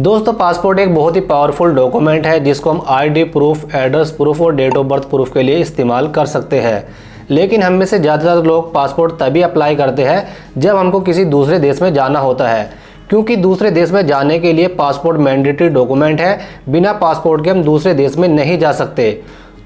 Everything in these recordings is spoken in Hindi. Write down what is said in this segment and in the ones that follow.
दोस्तों पासपोर्ट एक बहुत ही पावरफुल डॉक्यूमेंट है जिसको हम आईडी प्रूफ, एड्रेस प्रूफ और डेट ऑफ बर्थ प्रूफ के लिए इस्तेमाल कर सकते हैं। लेकिन हम में से ज़्यादातर लोग पासपोर्ट तभी अप्लाई करते हैं जब हमको किसी दूसरे देश में जाना होता है, क्योंकि दूसरे देश में जाने के लिए पासपोर्ट मैंडेटरी डॉक्यूमेंट है। बिना पासपोर्ट के हम दूसरे देश में नहीं जा सकते।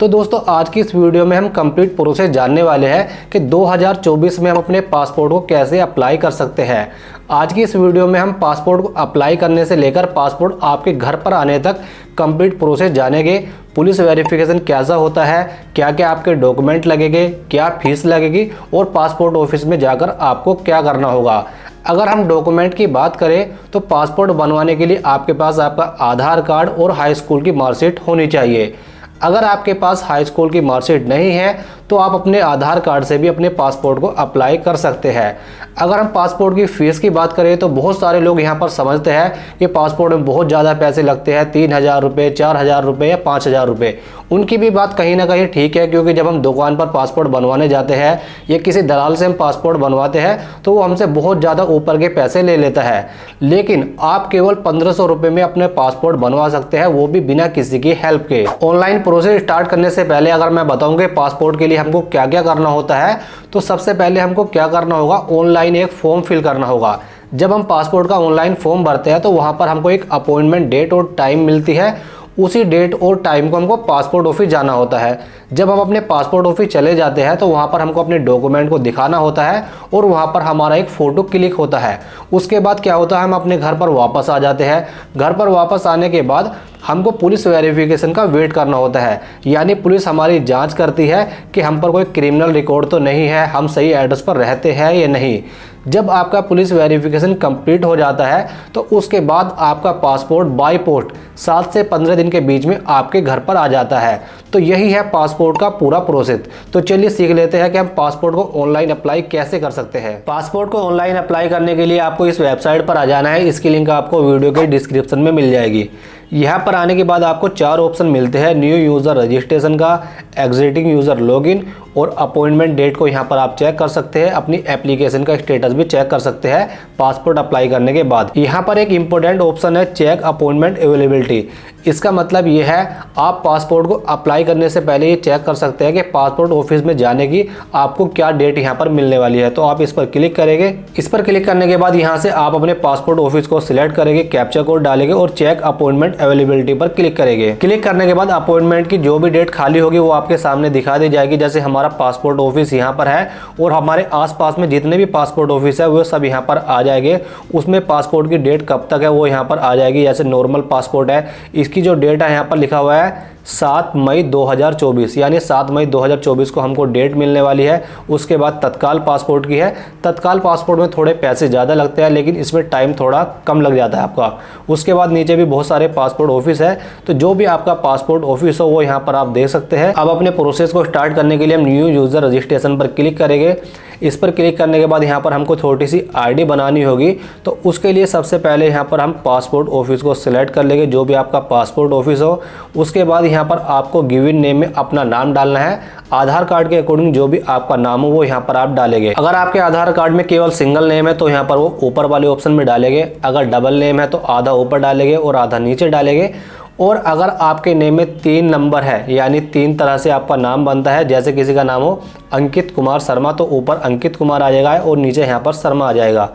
तो दोस्तों आज की इस वीडियो में हम कंप्लीट प्रोसेस जानने वाले हैं कि 2024 में हम अपने पासपोर्ट को कैसे अप्लाई कर सकते हैं। आज की इस वीडियो में हम पासपोर्ट को अप्लाई करने से लेकर पासपोर्ट आपके घर पर आने तक कंप्लीट प्रोसेस जानेंगे। पुलिस वेरिफिकेशन कैसा होता है, क्या क्या आपके डॉक्यूमेंट लगेंगे, क्या फीस लगेगी और पासपोर्ट ऑफिस में जाकर आपको क्या करना होगा। अगर हम डॉक्यूमेंट की बात करें तो पासपोर्ट बनवाने के लिए आपके पास आपका आधार कार्ड और हाई स्कूल की मार्कशीट होनी चाहिए। अगर आपके पास हाई स्कूल की मार्कशीट नहीं है तो आप अपने आधार कार्ड से भी अपने पासपोर्ट को अप्लाई कर सकते हैं। अगर हम पासपोर्ट की फ़ीस की बात करें तो बहुत सारे लोग यहाँ पर समझते हैं कि पासपोर्ट में बहुत ज़्यादा पैसे लगते हैं, 3,000 रुपये, 4,000 रुपये या 5,000 रुपये। उनकी भी बात कहीं ना कहीं ठीक है, क्योंकि जब हम दुकान पर पासपोर्ट बनवाने जाते हैं या किसी दलाल से हम पासपोर्ट बनवाते हैं तो वो हमसे बहुत ज़्यादा ऊपर के पैसे ले लेता है। लेकिन आप केवल 1,500 रुपये में अपने पासपोर्ट बनवा सकते हैं, वो भी बिना किसी की हेल्प के। ऑनलाइन प्रोसेस स्टार्ट करने से पहले अगर मैं बताऊँ कि पासपोर्ट के लिए हमको क्या क्या करना होता है, तो सबसे पहले हमको क्या करना होगा, ऑनलाइन एक फॉर्म फिल करना होगा। जब हम पासपोर्ट का ऑनलाइन फॉर्म भरते हैं तो वहाँ पर हमको एक अपॉइंटमेंट डेट और टाइम मिलती है। उसी डेट और टाइम को हमको पासपोर्ट ऑफिस जाना होता है। जब हम अपने पासपोर्ट ऑफिस चले जाते हैं तो वहाँ पर हमको अपने डॉक्यूमेंट को दिखाना होता है और वहाँ पर हमारा एक फ़ोटो क्लिक होता है। उसके बाद क्या होता है, हम अपने घर पर वापस आ जाते हैं। घर पर वापस आने के बाद हमको पुलिस वेरिफिकेशन का वेट करना होता है, यानी पुलिस हमारी जांच करती है कि हम पर कोई क्रिमिनल रिकॉर्ड तो नहीं है, हम सही एड्रेस पर रहते हैं या नहीं। जब आपका पुलिस वेरिफिकेशन कंप्लीट हो जाता है तो उसके बाद आपका पासपोर्ट बाय पोस्ट 7 से 15 दिन के बीच में आपके घर पर आ जाता है। तो यही है पासपोर्ट का पूरा प्रोसेस। तो चलिए सीख लेते हैं कि हम पासपोर्ट को ऑनलाइन अप्लाई कैसे कर सकते हैं। पासपोर्ट को ऑनलाइन अप्लाई करने के लिए आपको इस वेबसाइट पर आ जाना है। इसकी लिंक आपको वीडियो के डिस्क्रिप्शन में मिल जाएगी। यहाँ पर आने के बाद आपको 4 ऑप्शन मिलते हैं, न्यू यूज़र रजिस्ट्रेशन का, एग्जिटिंग यूज़र लॉगिन और अपॉइंटमेंट डेट को यहाँ पर आप चेक कर सकते हैं। अपनी एप्लीकेशन का स्टेटस भी चेक कर सकते हैं पासपोर्ट अप्लाई करने के बाद। यहाँ पर एक इम्पोर्टेंट ऑप्शन है चेक अपॉइंटमेंट अवेलेबिलिटी। इसका मतलब ये है आप पासपोर्ट को अप्लाई करने से पहले ये चेक कर सकते हैं कि पासपोर्ट ऑफिस में जाने की आपको क्या डेट यहाँ पर मिलने वाली है। तो आप इस पर क्लिक करेंगे। इस पर क्लिक करने के बाद यहाँ से आप अपने पासपोर्ट ऑफिस को सिलेक्ट करेंगे, कैप्चा कोड डालेंगे और चेक अपॉइंटमेंट अवेलेबिलिटी पर क्लिक करेंगे। क्लिक करने के बाद अपॉइंटमेंट की जो भी डेट खाली होगी वो आपके सामने दिखा दी जाएगी। जैसे हमारा पासपोर्ट ऑफिस यहाँ पर है और हमारे आसपास में जितने भी पासपोर्ट ऑफिस है वो सब यहाँ पर आ जाएंगे। उसमें पासपोर्ट की डेट कब तक है वो यहाँ पर आ जाएगी। जैसे नॉर्मल पासपोर्ट है, इसकी जो डेट है यहाँ पर लिखा हुआ है 7 मई 2024, यानी 7 मई 2024 को हमको डेट मिलने वाली है। उसके बाद तत्काल पासपोर्ट की है। तत्काल पासपोर्ट में थोड़े पैसे ज़्यादा लगते हैं, लेकिन इसमें टाइम थोड़ा कम लग जाता है आपका। उसके बाद नीचे भी बहुत सारे पासपोर्ट ऑफिस है, तो जो भी आपका पासपोर्ट ऑफिस हो वो यहाँ पर आप देख सकते हैं। अब अपने प्रोसेस को स्टार्ट करने के लिए हम न्यू यूज़र रजिस्ट्रेशन पर क्लिक करेंगे। इस पर क्लिक करने के बाद यहाँ पर हमको छोटी सी आईडी बनानी होगी। तो उसके लिए सबसे पहले यहाँ पर हम पासपोर्ट ऑफिस को सिलेक्ट कर लेंगे, जो भी आपका पासपोर्ट ऑफिस हो। उसके बाद यहाँ पर आपको गिवन नेम में अपना नाम डालना है। आधार कार्ड के अकॉर्डिंग जो भी आपका नाम हो वो यहाँ पर आप डालेंगे। अगर आपके आधार कार्ड में केवल सिंगल नेम है तो यहाँ पर वो ऊपर वाले ऑप्शन में डालेंगे। अगर डबल नेम है तो आधा ऊपर डालेंगे और आधा नीचे डालेंगे। और अगर आपके नेम में 3 नंबर है, यानी 3 तरह से आपका नाम बनता है, जैसे किसी का नाम हो अंकित कुमार शर्मा तो ऊपर अंकित कुमार आ जाएगा और नीचे यहाँ पर शर्मा आ जाएगा।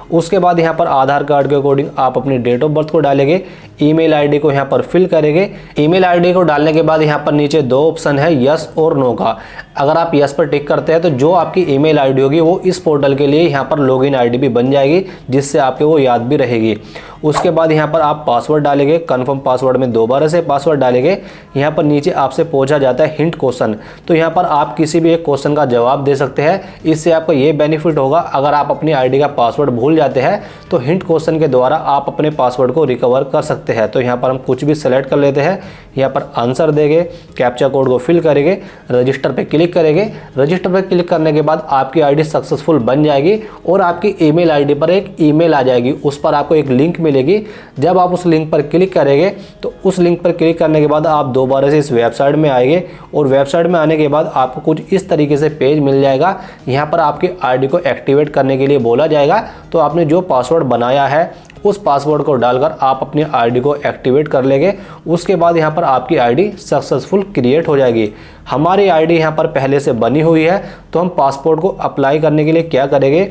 उसके बाद यहाँ पर आधार कार्ड के अकॉर्डिंग आप अपनी डेट ऑफ बर्थ को डालेंगे। ईमेल आईडी को यहाँ पर फिल करेंगे। ईमेल आईडी को डालने के बाद यहाँ पर नीचे 2 ऑप्शन है, यस और नो का। अगर आप यस पर टिक करते हैं तो जो आपकी ईमेल आईडी होगी वो इस पोर्टल के लिए यहाँ पर लॉगिन आईडी भी बन जाएगी, जिससे आपके वो याद भी रहेगी। उसके बाद यहाँ पर आप पासवर्ड डालेंगे। कन्फर्म पासवर्ड में दोबारा से पासवर्ड डालेंगे। यहाँ पर नीचे आपसे पूछा जाता है हिंट क्वेश्चन, तो यहाँ पर आप किसी भी एक क्वेश्चन का जवाब दे सकते हैं। इससे आपको ये बेनिफिट होगा, अगर आप अपनी आईडी का पासवर्ड भूल जाते हैं तो हिंट क्वेश्चन के द्वारा आप अपने पासवर्ड को रिकवर कर सकते हैं। तो यहाँ पर हम कुछ भी सेलेक्ट कर लेते हैं। यहाँ पर आंसर देंगे, कैप्चा कोड को फिल करेंगे, रजिस्टर पे क्लिक करेंगे। रजिस्टर पे क्लिक करने के बाद आपकी आईडी सक्सेसफुल बन जाएगी और आपकी ईमेल आईडी पर एक ईमेल आ जाएगी। उस पर आपको एक लिंक मिलेगी। जब आप उस लिंक पर क्लिक करेंगे तो उस लिंक पर क्लिक करने के बाद आप दोबारा से इस वेबसाइट में आएंगे और वेबसाइट में आने के बाद आपको कुछ इस तरीके से पेज मिल जाएगा। यहाँ पर आपकी आईडी को एक्टिवेट करने के लिए बोला जाएगा। तो आपने जो पासवर्ड बनाया है उस पासवर्ड को डालकर आप अपनी आईडी को एक्टिवेट कर लेंगे। उसके बाद यहाँ पर आपकी आईडी सक्सेसफुल क्रिएट हो जाएगी। हमारी आईडी यहाँ पर पहले से बनी हुई है, तो हम पासपोर्ट को अप्लाई करने के लिए क्या करेंगे,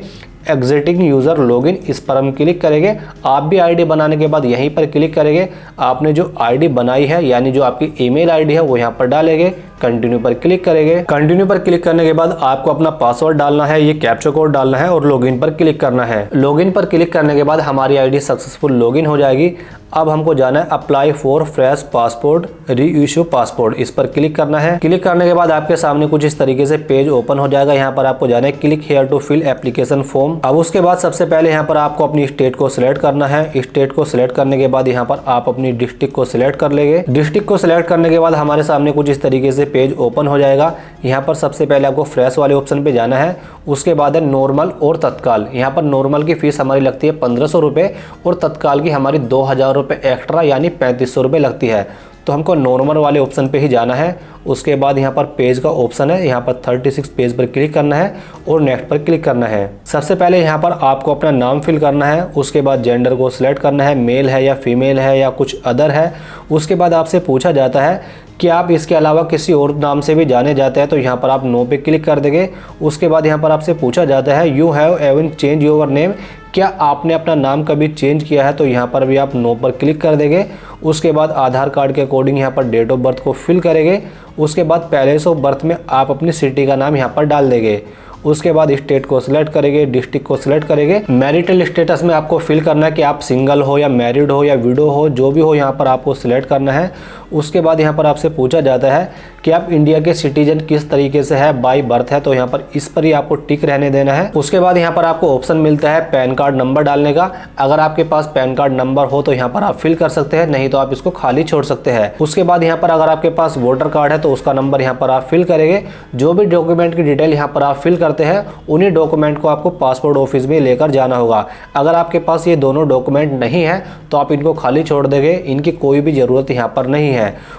एग्जिटिंग यूज़र लॉगिन, इस पर हम क्लिक करेंगे। आप भी आईडी बनाने के बाद यहीं पर क्लिक करेंगे। आपने जो आईडी बनाई है यानी जो आपकी ईमेल आईडी है वो यहाँ पर डालेंगे। कंटिन्यू पर क्लिक करेंगे। कंटिन्यू पर क्लिक करने के बाद आपको अपना पासवर्ड डालना है, ये कैप्चा कोड डालना है और लॉगिन पर क्लिक करना है। लॉगिन पर क्लिक करने के बाद हमारी आईडी सक्सेसफुल लॉगिन हो जाएगी। अब हमको जाना है अप्लाई फॉर फ्रेश पासपोर्ट, री इशू पासपोर्ट, इस पर क्लिक करना है। क्लिक करने के बाद आपके सामने कुछ इस तरीके से पेज ओपन हो जाएगा। यहाँ पर आपको जाना है click here to fill application form. अब उसके बाद सबसे पहले यहाँ पर आपको अपनी स्टेट को सिलेक्ट करना है। स्टेट को सिलेक्ट करने के बाद यहाँ पर आप अपनी डिस्ट्रिक्ट को सिलेक्ट कर लेंगे। डिस्ट्रिक्ट को सिलेक्ट करने के बाद हमारे सामने कुछ इस तरीके से पेज ओपन हो जाएगा। यहाँ पर सबसे पहले आपको फ्रेश वाले ऑप्शन पे जाना है। उसके बाद है नॉर्मल और तत्काल। यहाँ पर नॉर्मल की फीस हमारी लगती है 1500 रुपये और तत्काल की हमारी 2000 रुपये एक्स्ट्रा यानी 3500 रुपये लगती है। तो हमको नॉर्मल वाले ऑप्शन पे ही जाना है। उसके बाद यहाँ पर पेज का ऑप्शन है, यहाँ पर 36 पेज पर क्लिक करना है और नेक्स्ट पर क्लिक करना है। सबसे पहले यहाँ पर आपको अपना नाम फिल करना है। उसके बाद जेंडर को सिलेक्ट करना है, मेल है या फीमेल है या कुछ अदर है। उसके बाद आपसे पूछा जाता है कि आप इसके अलावा किसी और नाम से भी जाने जाते हैं, तो यहाँ पर आप नो पे क्लिक कर देंगे। उसके बाद यहाँ पर आपसे पूछा जाता है you have even change your name, क्या आपने अपना नाम कभी चेंज किया है, तो यहाँ पर भी आप नो पर क्लिक कर देंगे। उसके बाद आधार कार्ड के अकॉर्डिंग यहाँ पर डेट ऑफ बर्थ को फिल करेंगे। उसके बाद प्लेस ऑफ बर्थ में आप अपनी सिटी का नाम यहाँ पर डाल देंगे। उसके बाद स्टेट को सिलेक्ट करेंगे, डिस्ट्रिक्ट को सिलेक्ट करेंगे। मैरिटल स्टेटस में आपको फिल करना है कि आप सिंगल हो या मैरिड हो या विडो हो, जो भी हो यहाँ पर आपको सिलेक्ट करना है। उसके बाद यहाँ पर आपसे पूछा जाता है कि आप इंडिया के सिटीजन किस तरीके से है, बाय बर्थ है, तो यहाँ पर इस पर ही आपको टिक रहने देना है। उसके बाद यहाँ पर आपको ऑप्शन मिलता है पैन कार्ड नंबर डालने का। अगर आपके पास पैन कार्ड नंबर हो तो यहाँ पर आप फिल कर सकते हैं, नहीं तो आप इसको खाली छोड़ सकते हैं। उसके बाद यहाँ पर अगर आपके पास वोटर कार्ड है तो उसका नंबर यहाँ पर आप फिल करेंगे। जो भी डॉक्यूमेंट की डिटेल यहाँ पर आप फिल करते हैं उन्हीं डॉक्यूमेंट को आपको पासपोर्ट ऑफिस में लेकर जाना होगा। अगर आपके पास ये दोनों डॉक्यूमेंट नहीं है तो आप इनको खाली छोड़ देंगे, इनकी कोई भी ज़रूरत यहाँ पर नहीं है।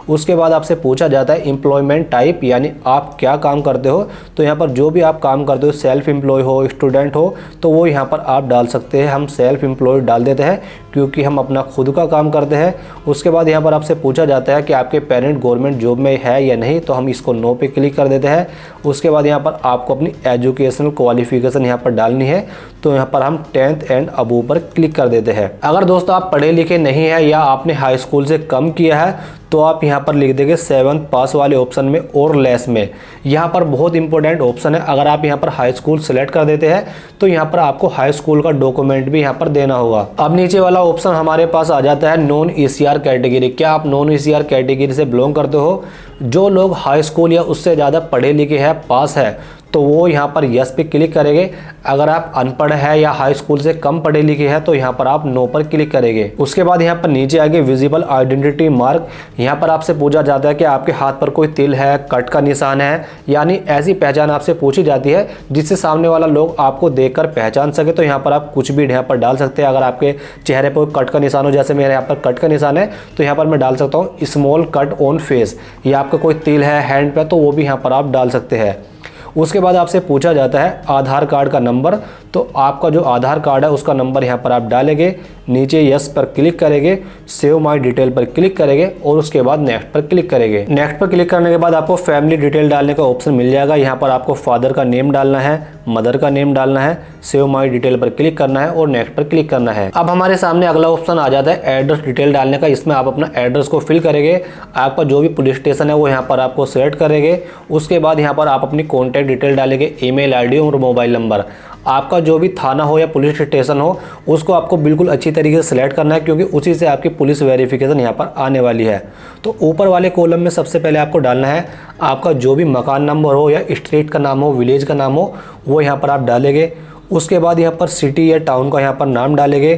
उसके बाद आपसे पूछा जाता है एम्प्लॉयमेंट टाइप, यानी आप क्या काम करते हो, तो यहाँ पर जो भी आप काम करते हो, सेल्फ एम्प्लॉय हो, स्टूडेंट हो, तो वो यहाँ पर आप डाल सकते हैं। हम सेल्फ एम्प्लॉयड डाल देते हैं क्योंकि हम अपना खुद का काम करते हैं। उसके बाद यहाँ पर आपसे पूछा जाता है कि आपके पेरेंट गवर्नमेंट जॉब में है या नहीं, तो हम इसको नो पे क्लिक कर देते हैं। उसके बाद यहाँ पर आपको अपनी एजुकेशनल क्वालिफिकेशन यहाँ पर डालनी है, तो यहाँ पर हम 10th एंड अबव पर क्लिक कर देते हैं। अगर दोस्तों आप पढ़े लिखे नहीं है या आपने हाई स्कूल से कम किया है तो आप यहाँ पर लिख देंगे 7th पास वाले ऑप्शन में और लेस में। यहाँ पर बहुत इंपॉर्टेंट ऑप्शन है, अगर आप यहाँ पर हाई स्कूल सेलेक्ट कर देते हैं तो यहाँ पर आपको हाई स्कूल का डॉक्यूमेंट भी यहाँ पर देना होगा। अब नीचे वाला ऑप्शन हमारे पास आ जाता है नॉन ईसीआर कैटेगरी। क्या आप नॉन ईसीआर कैटेगरी से बिलोंग करते हो? जो लोग हाई स्कूल या उससे ज़्यादा पढ़े लिखे हैं, पास है, तो वो यहाँ पर यस पे क्लिक करेंगे। अगर आप अनपढ़ है या हाई स्कूल से कम पढ़े लिखे हैं तो यहाँ पर आप नो पर क्लिक करेंगे। उसके बाद यहाँ पर नीचे आगे विजिबल आइडेंटिटी मार्क, यहाँ पर आपसे पूछा जाता है कि आपके हाथ पर कोई तिल है, कट का निशान है, यानी ऐसी पहचान आपसे पूछी जाती है जिससे सामने वाला लोग आपको देखकर पहचान सके। तो यहाँ पर आप कुछ भी यहाँ पर डाल सकते हैं। अगर आपके चेहरे पर कट का निशान हो, जैसे मेरे यहाँ पर कट का निशान है, तो यहाँ पर मैं डाल सकता हूँ स्मॉल कट ऑन फेस, या आपका कोई तिल है हैंड पे, तो वो भी यहाँ पर आप डाल सकते हैं। उसके बाद आपसे पूछा जाता है आधार कार्ड का नंबर, तो आपका जो आधार कार्ड है उसका नंबर यहाँ पर आप डालेंगे। नीचे यस पर क्लिक करेंगे, सेव माय डिटेल पर क्लिक करेंगे और उसके बाद नेक्स्ट पर क्लिक करेंगे। नेक्स्ट पर क्लिक करने के बाद आपको फैमिली डिटेल डालने का ऑप्शन मिल जाएगा। यहाँ पर आपको फादर का नेम डालना है, मदर का नेम डालना है, सेव माय डिटेल पर क्लिक करना है और नेक्स्ट पर क्लिक करना है। अब हमारे सामने अगला ऑप्शन आ जाता है एड्रेस डिटेल डालने का। इसमें आप अपना एड्रेस को फिल करेंगे। आपका जो भी पुलिस स्टेशन है वो यहाँ पर आपको सेलेक्ट करेंगे। उसके बाद यहाँ पर आप अपनी कॉन्टैक्ट डिटेल डालेंगे, ईमेल आईडी और मोबाइल नंबर। आपका जो भी थाना हो या पुलिस स्टेशन हो उसको आपको बिल्कुल अच्छी तरीके से सिलेक्ट करना है, क्योंकि उसी से आपकी पुलिस वेरिफिकेशन यहाँ पर आने वाली है। तो ऊपर वाले कॉलम में सबसे पहले आपको डालना है आपका जो भी मकान नंबर हो या स्ट्रीट का नाम हो, विलेज का नाम हो, वो यहाँ पर आप डालेंगे। उसके बाद यहाँ पर सिटी या टाउन का यहाँ पर नाम डालेंगे।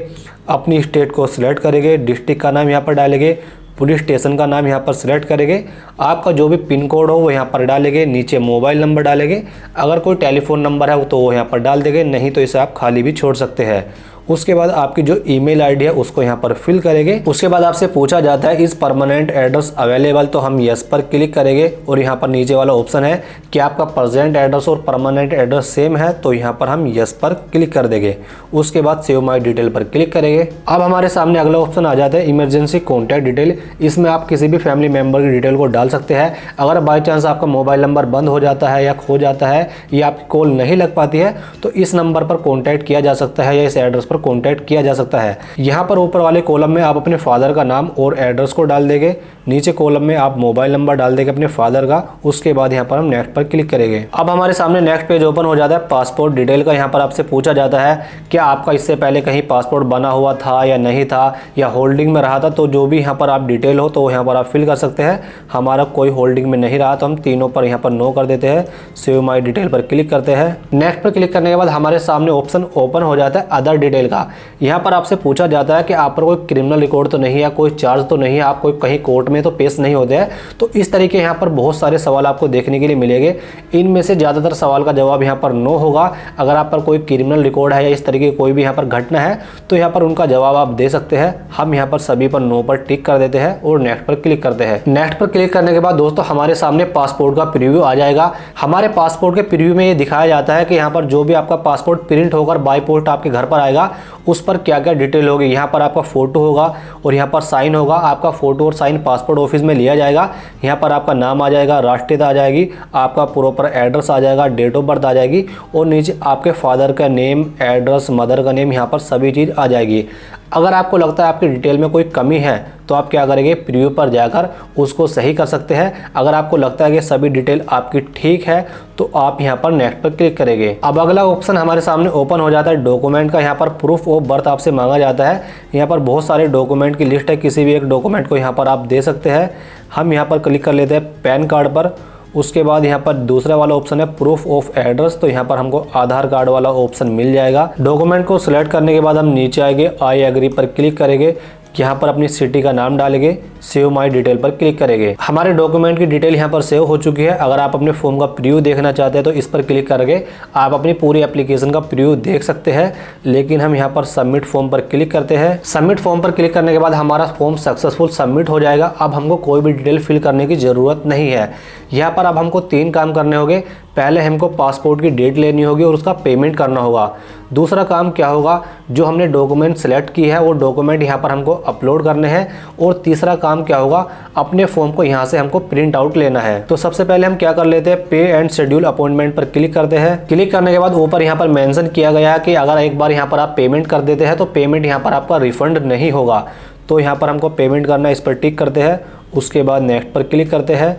अपनी स्टेट को सिलेक्ट करेंगे, डिस्ट्रिक्ट का नाम यहाँ पर डालेंगे, पुलिस स्टेशन का नाम यहाँ पर सिलेक्ट करेंगे। आपका जो भी पिन कोड हो वो यहाँ पर डालेंगे। नीचे मोबाइल नंबर डालेंगे। अगर कोई टेलीफोन नंबर है तो वो यहाँ पर डाल देंगे, नहीं तो इसे आप खाली भी छोड़ सकते हैं। उसके बाद आपकी जो ईमेल आईडी है उसको यहाँ पर फिल करेंगे। उसके बाद आपसे पूछा जाता है इस परमानेंट एड्रेस अवेलेबल, तो हम यस पर क्लिक करेंगे और यहाँ पर नीचे वाला ऑप्शन है कि आपका प्रेजेंट एड्रेस और परमानेंट एड्रेस सेम है, तो यहाँ पर हम यस पर क्लिक कर देंगे। उसके बाद सेव माई डिटेल पर क्लिक करेंगे। अब हमारे सामने अगला ऑप्शन आ जाता है इमरजेंसी कॉन्टैक्ट डिटेल। इसमें आप किसी भी फैमिली मेंबर की डिटेल को डाल सकते हैं। अगर बाई चांस आपका मोबाइल नंबर बंद हो जाता है या खो जाता है या आपकी कॉल नहीं लग पाती है तो इस नंबर पर कॉन्टैक्ट किया जा सकता है या इस एड्रेस पर कॉन्टैक्ट किया जा सकता है। यहाँ पर ऊपर वाले कॉलम में आप अपने फादर का नाम और एड्रेस को डाल देंगे, नीचे कॉलम में आप मोबाइल नंबर डाल देंगे अपने फादर का। उसके बाद यहाँ पर हम नेक्स्ट पर क्लिक करेंगे। अब हमारे सामने नेक्स्ट पेज ओपन हो जाता है पासपोर्ट डिटेल का। यहाँ पर आपसे पूछा जाता है क्या आपका इससे पहले कहीं पासपोर्ट बना हुआ था या नहीं था या होल्डिंग में रहा था, तो जो भी यहाँ पर आप डिटेल हो तो यहाँ पर आप फिल कर सकते हैं। हमारा कोई होल्डिंग में नहीं रहा तो हम तीनों पर यहाँ पर नो कर देते हैं। सेव माई डिटेल पर क्लिक करते हैं। नेक्स्ट पर क्लिक करने के बाद हमारे सामने ऑप्शन ओपन हो जाता है अदर डिटेल का। यहाँ पर आपसे पूछा जाता है कि आप पर कोई क्रिमिनल रिकॉर्ड तो नहीं है, कोई चार्ज तो नहीं है, आप कोई कहीं कोर्ट में तो पेश नहीं होते हैं। तो इस तरीके यहाँ पर बहुत सारे सवाल आपको देखने के लिए मिलेंगे। इनमें से ज़्यादातर सवाल का जवाब यहाँ पर नो होगा। अगर आप पर कोई क्रिमिनल रिकॉर्ड है या इस तरीके की कोई भी यहाँ पर घटना है तो यहाँ पर उनका जवाब आप दे सकते हैं। हम यहाँ पर सभी पर नो पर टिक कर देते हैं और नेक्स्ट पर क्लिक करते हैं। नेक्स्ट पर क्लिक करने के बाद दोस्तों हमारे सामने पासपोर्ट का प्रीव्यू आ जाएगा। हमारे पासपोर्ट के प्रीव्यू में ये दिखाया जाता है कि यहाँ पर जो भी आपका पासपोर्ट प्रिंट होकर बाय पोस्ट आपके घर पर आएगा उस पर क्या क्या डिटेल होगी। यहाँ पर आपका फोटो होगा और यहाँ पर साइन होगा। आपका फोटो और साइन पासपोर्ट ऑफिस में लिया जाएगा। यहाँ पर आपका नाम आ जाएगा, राष्ट्रीयता आ जाएगी, आपका प्रॉपर एड्रेस आ जाएगा, डेट ऑफ बर्थ आ जाएगी और नीचे आपके फादर का नेम, एड्रेस, मदर का नेम, यहाँ पर सभी चीज़ आ जाएगी। अगर आपको लगता है आपकी डिटेल में कोई कमी है तो आप क्या करेंगे, प्रीव्यू पर जाकर उसको सही कर सकते हैं। अगर आपको लगता है कि सभी डिटेल आपकी ठीक है तो आप यहाँ पर नेक्स्ट पर क्लिक करेंगे। अब अगला ऑप्शन हमारे सामने ओपन हो जाता है डॉक्यूमेंट का। यहाँ पर प्रूफ ऑफ बर्थ आपसे मांगा जाता है। यहाँ पर बहुत सारे डॉक्यूमेंट की लिस्ट है, किसी भी एक डॉक्यूमेंट को यहाँ पर आप दे सकते हैं। हम यहाँ पर क्लिक कर लेते हैं पैन कार्ड पर। उसके बाद यहाँ पर दूसरा वाला ऑप्शन है प्रूफ ऑफ एड्रेस, तो यहाँ पर हमको आधार कार्ड वाला ऑप्शन मिल जाएगा। डॉक्यूमेंट को सिलेक्ट करने के बाद हम नीचे आएंगे, आई एग्री पर क्लिक करेंगे। यहाँ पर अपनी सिटी का नाम डालेंगे, सेव माई डिटेल पर क्लिक करेंगे। हमारे डॉक्यूमेंट की डिटेल यहाँ पर सेव हो चुकी है। अगर आप अपने फॉर्म का प्रीव्यू देखना चाहते हैं तो इस पर क्लिक करके आप अपनी पूरी एप्लीकेशन का प्रीव्यू देख सकते हैं। लेकिन हम यहाँ पर सबमिट फॉर्म पर क्लिक करते हैं। सबमिट फॉर्म पर क्लिक करने के बाद हमारा फॉर्म सक्सेसफुल सबमिट हो जाएगा। अब हमको कोई भी डिटेल फिल करने की ज़रूरत नहीं है। यहाँ पर अब हमको 3 काम करने होंगे। पहले हमको पासपोर्ट की डेट लेनी होगी और उसका पेमेंट करना होगा। दूसरा काम क्या होगा, जो हमने डॉक्यूमेंट सेलेक्ट की है वो डॉक्यूमेंट यहाँ पर हमको अपलोड करने हैं। और तीसरा काम क्या होगा, अपने फॉर्म को यहाँ से हमको प्रिंट आउट लेना है। तो सबसे पहले हम क्या कर लेते हैं, पे एंड शेड्यूल अपॉइंटमेंट पर क्लिक करते हैं। क्लिक करने के बाद ऊपर यहाँ पर मेंशन किया गया है कि अगर एक बार यहाँ पर आप पेमेंट कर देते हैं तो पेमेंट यहाँ पर आपका रिफंड नहीं होगा। तो यहाँ पर हमको पेमेंट करना है, इस पर टिक करते हैं। उसके बाद नेक्स्ट पर क्लिक करते हैं।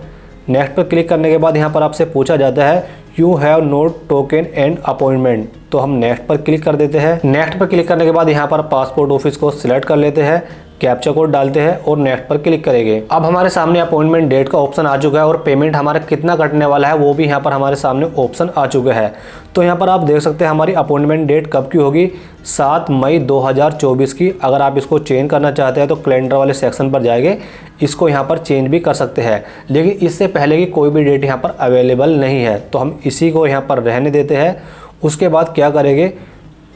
नेक्स्ट पर क्लिक करने के बाद यहाँ पर आपसे पूछा जाता है you have note token and appointment, तो हम नेक्स्ट पर क्लिक कर देते हैं। नेक्स्ट पर क्लिक करने के बाद यहाँ पर पासपोर्ट ऑफिस को सिलेक्ट कर लेते हैं, कैप्चा कोड डालते हैं और नेक्स्ट पर क्लिक करेंगे। अब हमारे सामने अपॉइंटमेंट डेट का ऑप्शन आ चुका है और पेमेंट हमारा कितना कटने वाला है वो भी यहाँ पर हमारे सामने ऑप्शन आ चुका है। तो यहाँ पर आप देख सकते हैं हमारी अपॉइंटमेंट डेट कब की होगी, 7 मई 2024 की। अगर आप इसको चेंज करना चाहते हैं तो कैलेंडर वाले सेक्शन पर जाएंगे, इसको यहाँ पर चेंज भी कर सकते हैं। लेकिन इससे पहले की कोई भी डेट यहाँ पर अवेलेबल नहीं है, तो हम इसी को यहाँ पर रहने देते हैं। उसके बाद क्या करेंगे,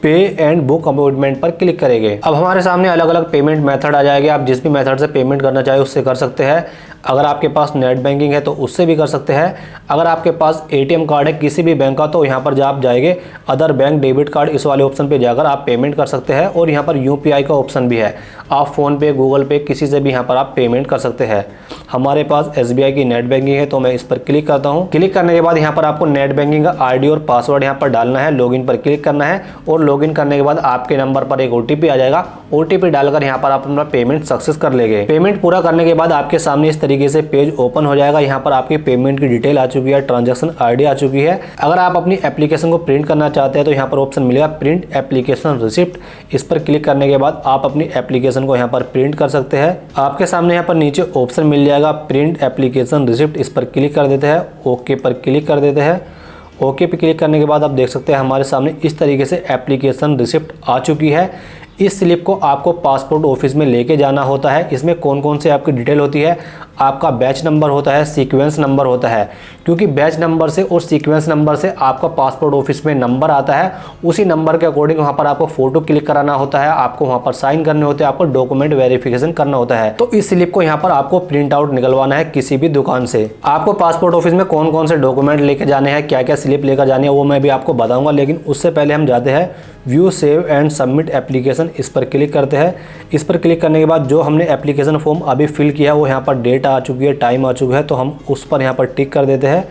पे एंड बुक अपॉइंटमेंट पर क्लिक करेंगे। अब हमारे सामने अलग अलग पेमेंट मेथड आ जाएंगे। आप जिस भी मेथड से पेमेंट करना चाहे उससे कर सकते हैं। अगर आपके पास नेट बैंकिंग है तो उससे भी कर सकते हैं। अगर आपके पास एटीएम कार्ड है किसी भी बैंक का तो यहाँ पर जब आप जाएंगे अदर बैंक डेबिट कार्ड, इस वाले ऑप्शन पे जाकर आप पेमेंट कर सकते हैं। और यहाँ पर यूपीआई का ऑप्शन भी है, आप फ़ोन पे, गूगल पे, किसी से भी यहाँ पर आप पेमेंट कर सकते हैं। हमारे पास एसबीआई की नेट बैंकिंग है तो मैं इस पर क्लिक करता हूँ। क्लिक करने के बाद यहाँ पर आपको नेट बैंकिंग का आईडी और पासवर्ड यहाँ पर डालना है, लॉगिन पर क्लिक करना है और लॉगिन करने के बाद आपके नंबर पर एक ओटीपी आ जाएगा। ओटीपी डालकर यहाँ पर आप अपना पेमेंट सक्सेस कर लेंगे। पेमेंट पूरा करने के बाद आपके सामने इस तरीके से पेज ओपन हो जाएगा। यहाँ पर आपकी पेमेंट की डिटेल आ चुकी है, ट्रांजैक्शन आईडी आ चुकी है। अगर आप अपनी एप्लीकेशन को प्रिंट करना चाहते हैं तो यहाँ पर ऑप्शन मिलेगा प्रिंट एप्लीकेशन रिसिप्ट। इस पर क्लिक करने के बाद आप अपनी एप्लीकेशन को यहाँ पर प्रिंट कर सकते हैं। आपके सामने यहाँ पर नीचे ऑप्शन मिल जाएगा प्रिंट एप्लीकेशन रिसिप्ट, इस पर क्लिक कर देते हैं, ओके पर क्लिक कर देते हैं। ओके पे क्लिक करने के बाद आप देख सकते हैं हमारे सामने इस तरीके से एप्लीकेशन रिसिप्ट आ चुकी है। इस स्लिप को आपको पासपोर्ट ऑफिस में लेके जाना होता है। इसमें कौन कौन से आपकी डिटेल होती है, आपका बैच नंबर होता है, सीक्वेंस नंबर होता है, क्योंकि बैच नंबर से और सीक्वेंस नंबर से आपका पासपोर्ट ऑफिस में नंबर आता है। उसी नंबर के अकॉर्डिंग वहाँ पर आपको फोटो क्लिक कराना होता है, आपको वहाँ पर साइन करने होते हैं, आपको डॉक्यूमेंट वेरिफिकेशन करना होता है। तो इस स्लिप को यहाँ पर आपको प्रिंट आउट निकलवाना है किसी भी दुकान से। आपको पासपोर्ट ऑफिस में कौन कौन से डॉक्यूमेंट लेके जाने हैं, क्या क्या स्लिप लेकर जानी है, वो मैं भी आपको बताऊंगा। लेकिन उससे पहले हम जाते हैं view save and submit application, इस पर क्लिक करते हैं। इस पर क्लिक करने के बाद जो हमने एप्लीकेशन फॉर्म अभी फिल किया है वो यहाँ पर डेट आ चुकी है, टाइम आ चुका है, तो हम उस पर यहाँ पर टिक कर देते हैं।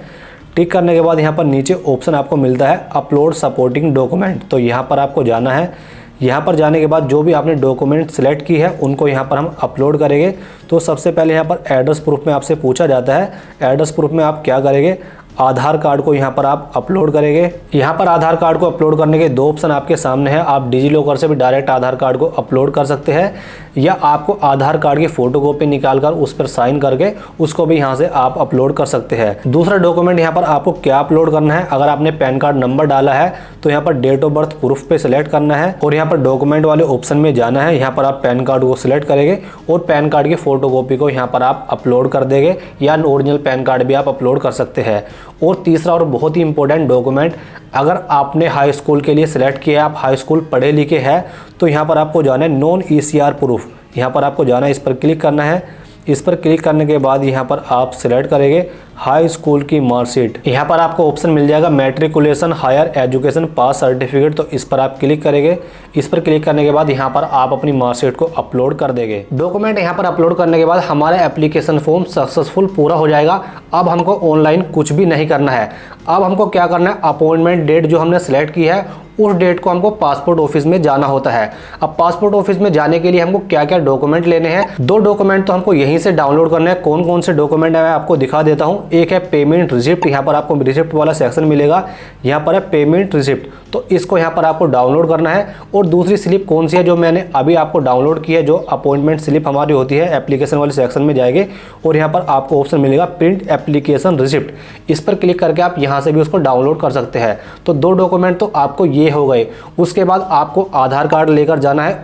टिक करने के बाद यहाँ पर नीचे ऑप्शन आपको मिलता है अपलोड सपोर्टिंग डॉक्यूमेंट, तो यहाँ पर आपको जाना है। यहाँ पर जाने के बाद जो भी आपने डॉक्यूमेंट सेलेक्ट की है उनको यहाँ पर हम अपलोड करेंगे। तो सबसे पहले यहाँ पर एड्रेस प्रूफ में आपसे पूछा जाता है, एड्रेस प्रूफ में आप क्या करेंगे, आधार कार्ड को यहाँ पर आप अपलोड करेंगे। यहाँ पर आधार कार्ड को अपलोड करने के दो ऑप्शन आपके सामने हैं। आप डिजी लॉकर से भी डायरेक्ट आधार कार्ड को अपलोड कर सकते हैं, या आपको आधार कार्ड की फोटोकॉपी निकालकर उस पर साइन करके उसको भी यहाँ से आप अपलोड कर सकते हैं। दूसरा डॉक्यूमेंट यहाँ पर आपको क्या अपलोड करना है, अगर आपने पैन कार्ड नंबर डाला है तो यहाँ पर डेट ऑफ बर्थ प्रूफ पे सिलेक्ट करना है और यहाँ पर डॉक्यूमेंट वाले ऑप्शन में जाना है। यहाँ पर आप पैन कार्ड को सिलेक्ट करेंगे और पैन कार्ड की फोटोकॉपी को यहाँ पर आप अपलोड कर देंगे, या ओरिजिनल पैन कार्ड भी आप अपलोड कर सकते हैं। और तीसरा और बहुत ही इंपॉर्टेंट डॉक्यूमेंट, अगर आपने हाई स्कूल के लिए सिलेक्ट किया है, आप हाई स्कूल पढ़े लिखे हैं, तो यहाँ पर आपको जाना है नॉन ECR प्रूफ, यहाँ पर आपको जाना है, इस पर क्लिक करना है। इस पर क्लिक करने के बाद यहाँ पर आप सिलेक्ट करेंगे हाई स्कूल की मार्कशीट। यहाँ पर आपको ऑप्शन मिल जाएगा मैट्रिकुलेशन हायर एजुकेशन पास सर्टिफिकेट, तो इस पर आप क्लिक करेंगे। इस पर क्लिक करने के बाद यहाँ पर आप अपनी मार्कशीट को अपलोड कर देंगे। डॉक्यूमेंट यहाँ पर अपलोड करने के बाद हमारा एप्लीकेशन फॉर्म सक्सेसफुल पूरा हो जाएगा। अब हमको ऑनलाइन कुछ भी नहीं करना है। अब हमको क्या करना है, अपॉइंटमेंट डेट जो हमने सेलेक्ट की है उस डेट को हमको पासपोर्ट ऑफिस में जाना होता है। अब पासपोर्ट ऑफिस में जाने के लिए हमको क्या क्या डॉक्यूमेंट लेने हैं, दो डॉक्यूमेंट तो हमको यहीं से डाउनलोड करने हैं। कौन कौन से डॉक्यूमेंट है मैं आपको दिखा देता हूं। एक है पेमेंट रिसिप्ट, यहाँ पर आपको रिसिप्ट वाला सेक्शन मिलेगा, यहाँ पर है पेमेंट रिसिप्ट, तो इसको यहाँ पर आपको डाउनलोड करना है। और दूसरी स्लिप कौन सी है जो मैंने अभी आपको डाउनलोड की है, जो अपॉइंटमेंट स्लिप हमारी होती है, एप्लीकेशन वाले सेक्शन में जाएंगे और यहाँ पर आपको ऑप्शन मिलेगा प्रिंट एप्लीकेशन रिसिप्ट, इस पर क्लिक करके आप यहाँ से भी उसको डाउनलोड कर सकते हैं। तो दो डॉक्यूमेंट तो आपको ये हो गए। उसके बाद आपको आधार कार्ड लेकर जाना है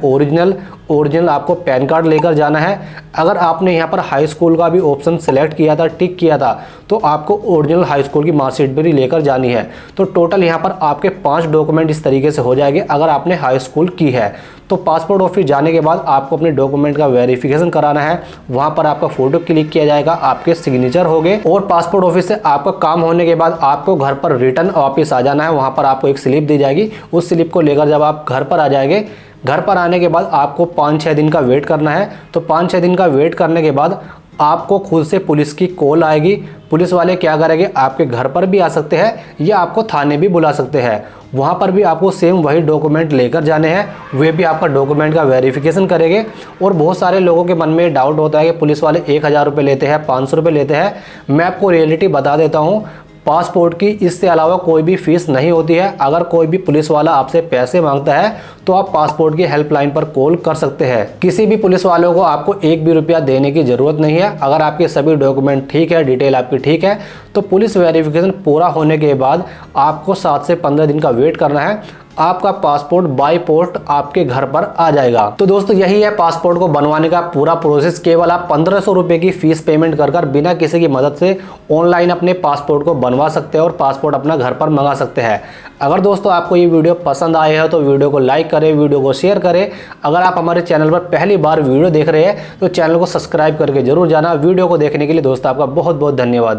ओरिजिनल आपको पैन कार्ड लेकर जाना है। अगर आपने यहाँ पर हाई स्कूल का भी ऑप्शन सेलेक्ट किया था, टिक किया था, तो आपको ओरिजिनल हाई स्कूल की मार्कशीट भी लेकर जानी है। तो टोटल यहाँ पर आपके 5 डॉक्यूमेंट इस तरीके से हो जाएंगे अगर आपने हाई स्कूल की है। तो पासपोर्ट ऑफिस जाने के बाद आपको अपने डॉक्यूमेंट का वेरिफिकेशन कराना है, वहाँ पर आपका फोटो क्लिक किया जाएगा, आपके सिग्नेचर हो गए और पासपोर्ट ऑफिस से आपका काम होने के बाद आपको घर पर रिटर्न वापस आ जाना है। वहाँ पर आपको एक स्लिप दी जाएगी, उस स्लिप को लेकर जब आप घर पर आ जाएंगे, घर पर आने के बाद आपको 5-6 दिन का वेट करना है। तो 5-6 दिन का वेट करने के बाद आपको खुद से पुलिस की कॉल आएगी। पुलिस वाले क्या करेंगे, आपके घर पर भी आ सकते हैं या आपको थाने भी बुला सकते हैं। वहाँ पर भी आपको सेम वही डॉक्यूमेंट लेकर जाने हैं, वे भी आपका डॉक्यूमेंट का वेरिफिकेशन करेंगे। और बहुत सारे लोगों के मन में डाउट होता है कि पुलिस वाले 1000 रुपये लेते हैं, 500 रुपये लेते हैं। मैं आपको रियलिटी बता देता हूँ, पासपोर्ट की इससे अलावा कोई भी फीस नहीं होती है। अगर कोई भी पुलिस वाला आपसे पैसे मांगता है तो आप पासपोर्ट की हेल्पलाइन पर कॉल कर सकते हैं। किसी भी पुलिस वालों को आपको 1 भी रुपया देने की जरूरत नहीं है। अगर आपके सभी डॉक्यूमेंट ठीक है, डिटेल आपकी ठीक है, तो पुलिस वेरिफिकेशन पूरा होने के बाद आपको 7 से 15 दिन का वेट करना है। आपका पासपोर्ट बाय पोस्ट आपके घर पर आ जाएगा। तो दोस्तों यही है पासपोर्ट को बनवाने का पूरा प्रोसेस। केवल आप 1500 रुपये की फीस पेमेंट कर बिना किसी की मदद से ऑनलाइन अपने पासपोर्ट को बनवा सकते हैं और पासपोर्ट अपना घर पर मंगा सकते हैं। अगर दोस्तों आपको ये वीडियो पसंद आए है तो वीडियो को लाइक करें, वीडियो को शेयर करें। अगर आप हमारे चैनल पर पहली बार वीडियो देख रहे हैं तो चैनल को सब्सक्राइब करके जरूर जाना। वीडियो को देखने के लिए दोस्तों आपका बहुत बहुत धन्यवाद।